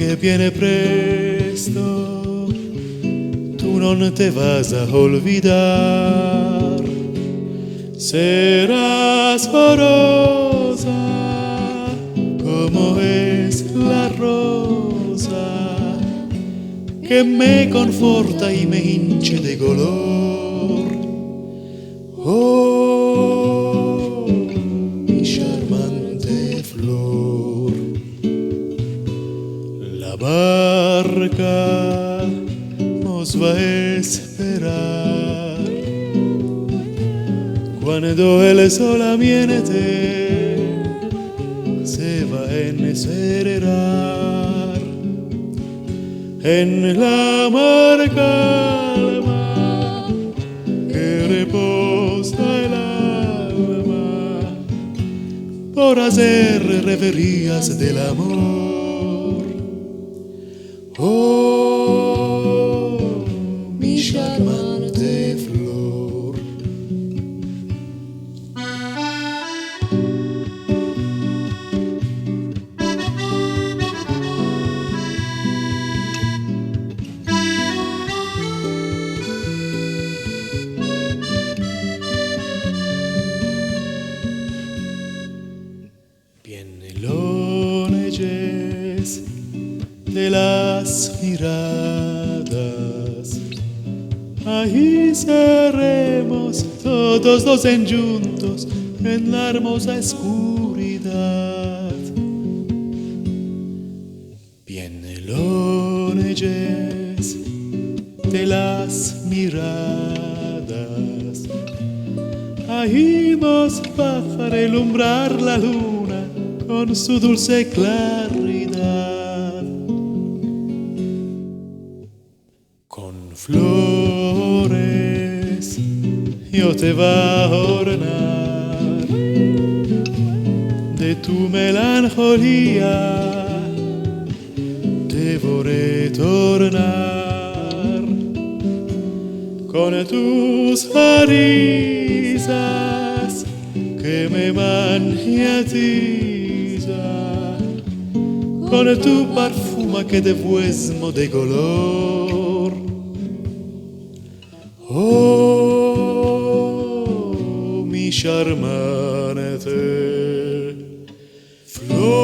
que viene presto, tú no te vas a olvidar. Serás porosa como es la rosa que me conforta y me hinche de color. Oh, mi charmante flor. La barca nos va a esperar cuando el sol ambiente se va a encerrar en la mar calma que reposa el alma por hacer reverías del amor. Oh, mi charmante flor. Bien lo leyes de las miradas, ahí seremos todos dos enjuntos en la hermosa oscuridad. Bien lo leyes de las miradas, ahí nos va a relumbrar la luna con su dulce claridad. Con flores yo te voy a ornar, de tu melancolía te voy a tornar, con tus risas que me maniatiza, con tu parfuma que devuesmo de color. Oh, mi charmante flor.